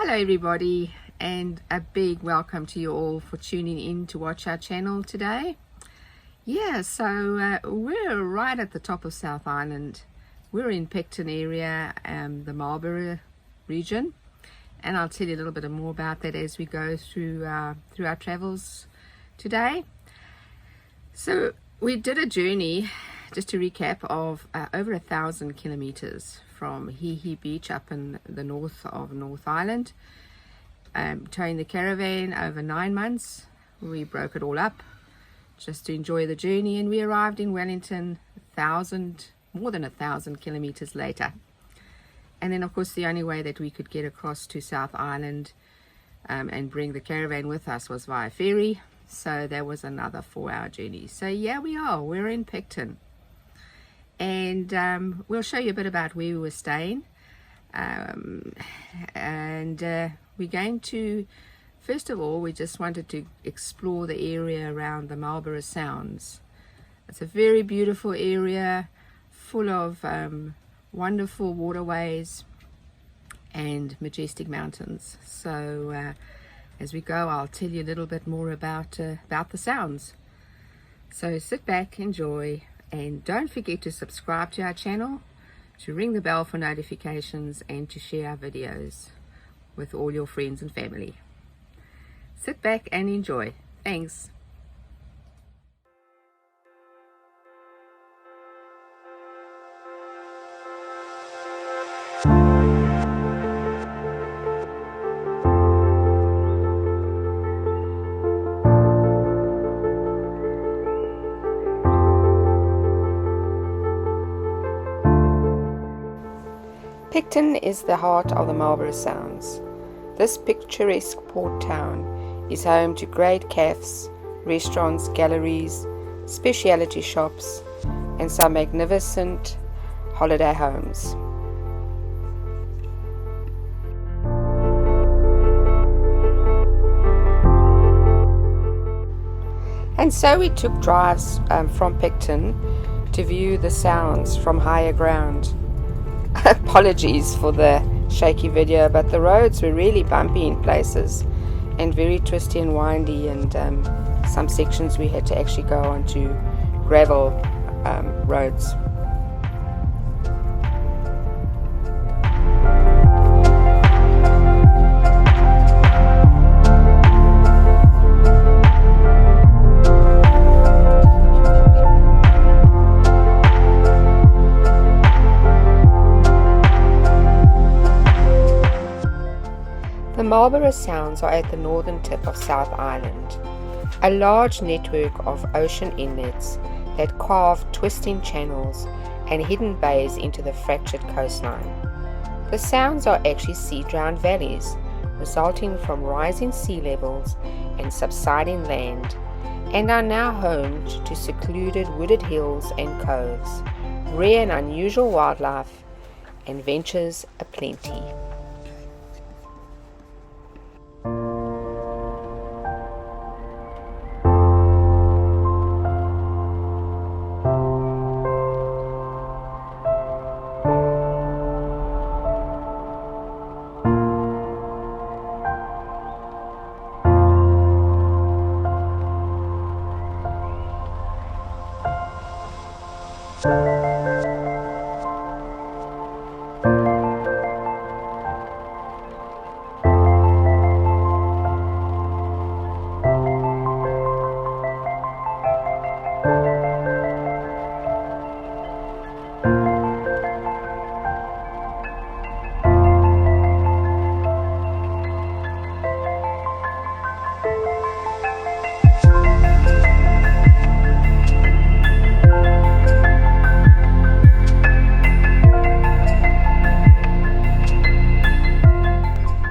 Hello everybody, and a big welcome to you all for tuning in to watch our channel today. So we're right at the top of South Island. We're in Picton area, the Marlborough Region, and I'll tell you a little bit more about that as we go through our travels today. So we did a journey, just to recap, of over 1,000 kilometers from Hee Beach up in the north of North Island, towing the caravan over 9 months. We broke it all up just to enjoy the journey, and we arrived in Wellington more than 1,000 kilometers later. And then of course the only way that we could get across to South Island and bring the caravan with us was via ferry, so that was another 4-hour journey. So we're in Picton, and we'll show you a bit about where we were staying, and we're going to, first of all, we just wanted to explore the area around the Marlborough Sounds. It's a very beautiful area full of wonderful waterways and majestic mountains. So as we go, I'll tell you a little bit more about the sounds. So sit back, enjoy, and don't forget to subscribe to our channel, to ring the bell for notifications, and to share our videos with all your friends and family. Sit back and enjoy. Thanks. Picton is the heart of the Marlborough Sounds. This picturesque port town is home to great cafes, restaurants, galleries, specialty shops, and some magnificent holiday homes. And so we took drives from Picton to view the sounds from higher ground. Apologies for the shaky video, but the roads were really bumpy in places and very twisty and windy, and some sections we had to actually go onto gravel roads. The Marlborough Sounds are at the northern tip of South Island, a large network of ocean inlets that carve twisting channels and hidden bays into the fractured coastline. The Sounds are actually sea-drowned valleys, resulting from rising sea levels and subsiding land, and are now home to secluded wooded hills and coves, rare and unusual wildlife, and ventures aplenty.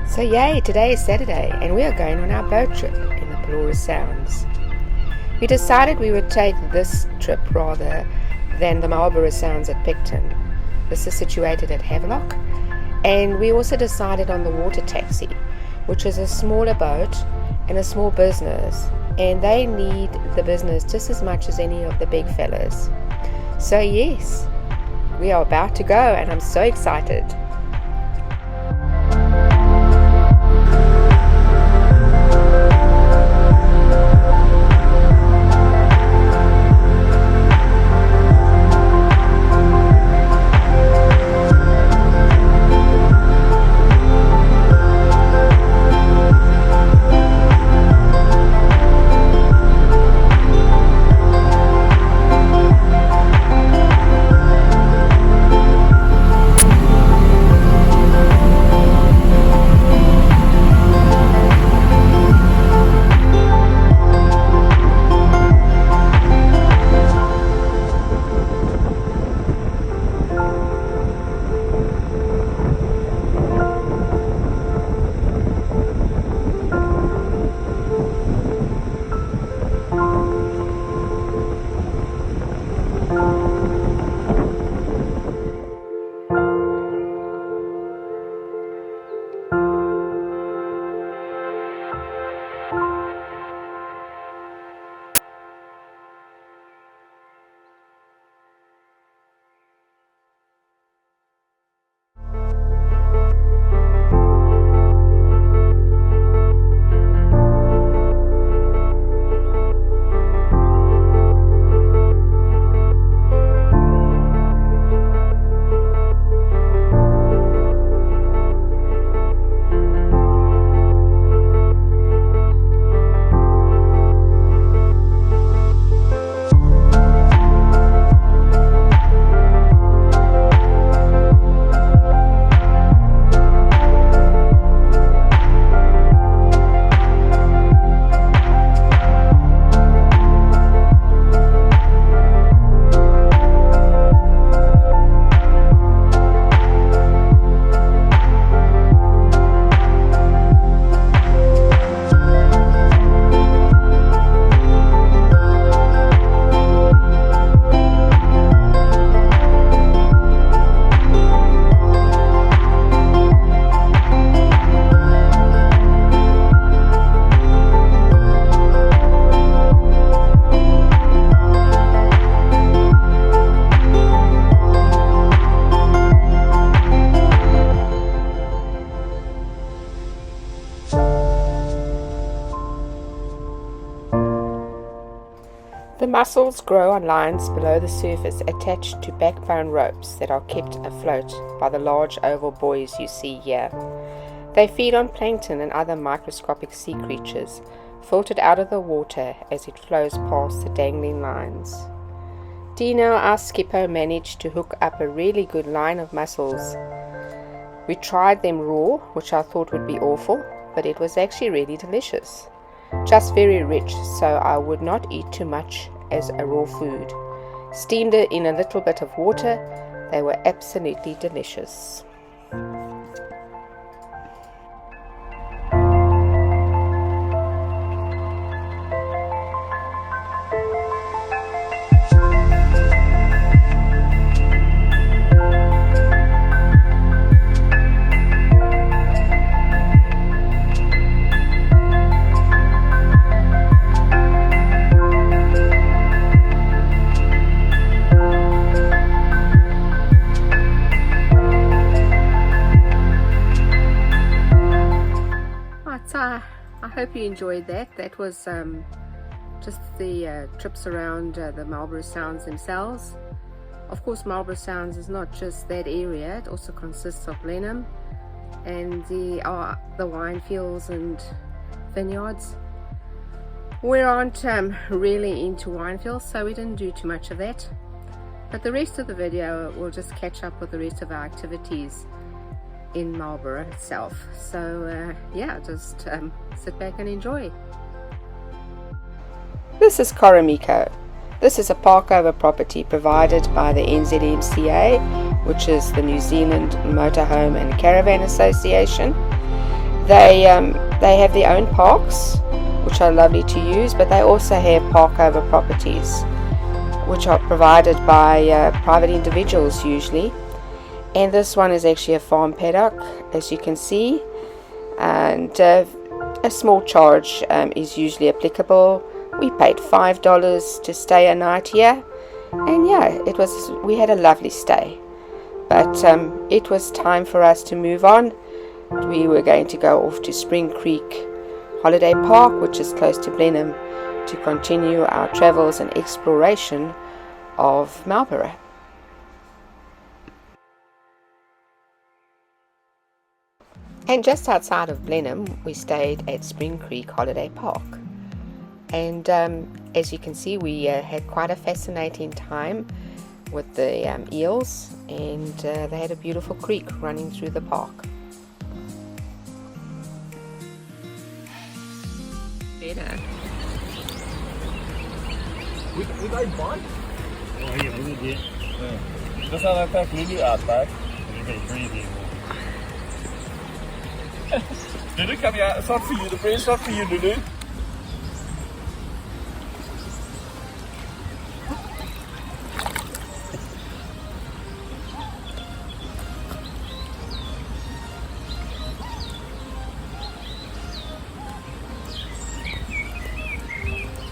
So yay, today is Saturday and we are going on our boat trip in the Marlborough Sounds. We decided we would take this trip rather than the Marlborough Sounds at Picton. This is situated at Havelock, and we also decided on the water taxi, which is a smaller boat and a small business, and they need the business just as much as any of the big fellas. So yes, we are about to go and I'm so excited. mussels grow on lines below the surface attached to backbone ropes that are kept afloat by the large oval buoys you see here. They feed on plankton and other microscopic sea creatures, filtered out of the water as it flows past the dangling lines. Dino, our skipper, managed to hook up a really good line of mussels. We tried them raw, which I thought would be awful, but it was actually really delicious. Just very rich, so I would not eat too much as a raw food. Steamed in a little bit of water, they were absolutely delicious. I hope you enjoyed that. That was just the trips around the Marlborough Sounds themselves. Of course, Marlborough Sounds is not just that area, it also consists of Blenheim and the wine fields and vineyards. We aren't really into wine fields, so we didn't do too much of that. But the rest of the video will just catch up with the rest of our activities in Marlborough itself. So yeah, just sit back and enjoy. This is Coromiko. This is a parkover property provided by the NZMCA, which is the New Zealand Motorhome and Caravan Association. They have their own parks, which are lovely to use, but they also have parkover properties, which are provided by private individuals usually. And this one is actually a farm paddock, as you can see, and a small charge is usually applicable. We paid $5 to stay a night here, and yeah, we had a lovely stay. But it was time for us to move on. We were going to go off to Spring Creek Holiday Park, which is close to Blenheim, to continue our travels and exploration of Marlborough. And just outside of Blenheim, we stayed at Spring Creek Holiday Park. And as you can see, we had quite a fascinating time with the eels, and they had a beautiful creek running through the park. Better. We don't bite. Oh yeah, we will get. That's how that back Lulu out back. You can breathe in. Lulu, come here. It's not for you. The bread's not for you, Lulu.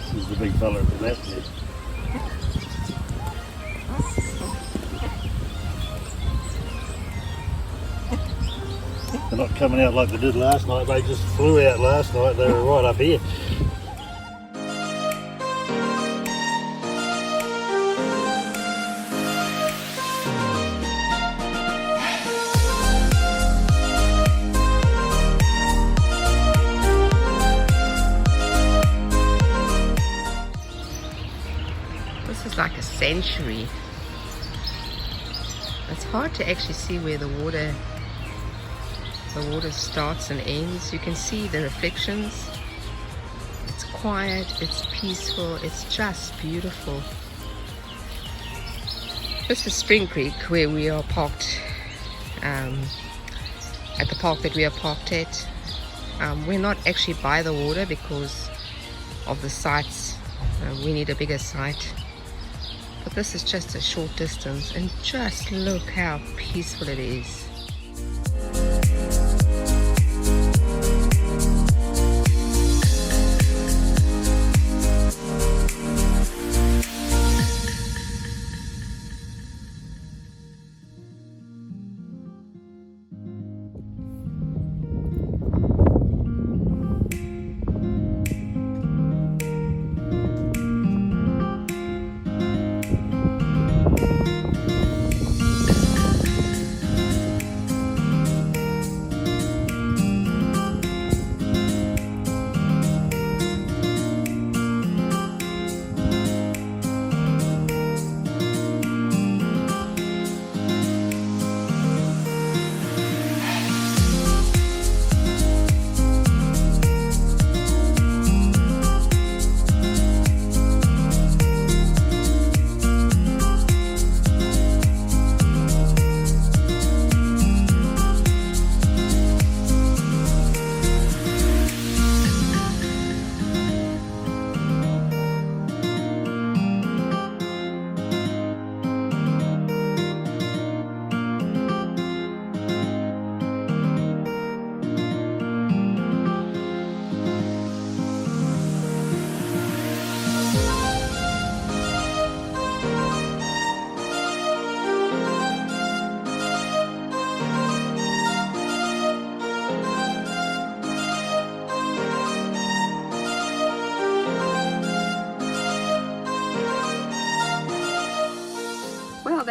This is the big fella at the left there. They're not coming out like they did last night. They just flew out last night. They were right up here. This is like a sanctuary. It's hard to actually see where the water starts and ends. You can see the reflections. It's quiet, it's peaceful, it's just beautiful. This is Spring Creek, where we are parked, at the park that we are parked at. We're not actually by the water because of the sites. We need a bigger site. But this is just a short distance, and just look how peaceful it is.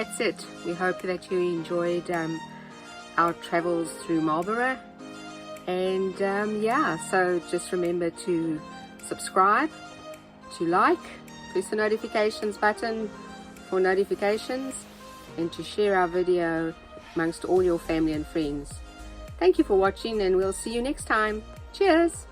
that's it. We hope that you enjoyed our travels through Marlborough. And yeah, so just remember to subscribe, to like, press the notifications button for notifications, and to share our video amongst all your family and friends. Thank you for watching, and we'll see you next time. Cheers!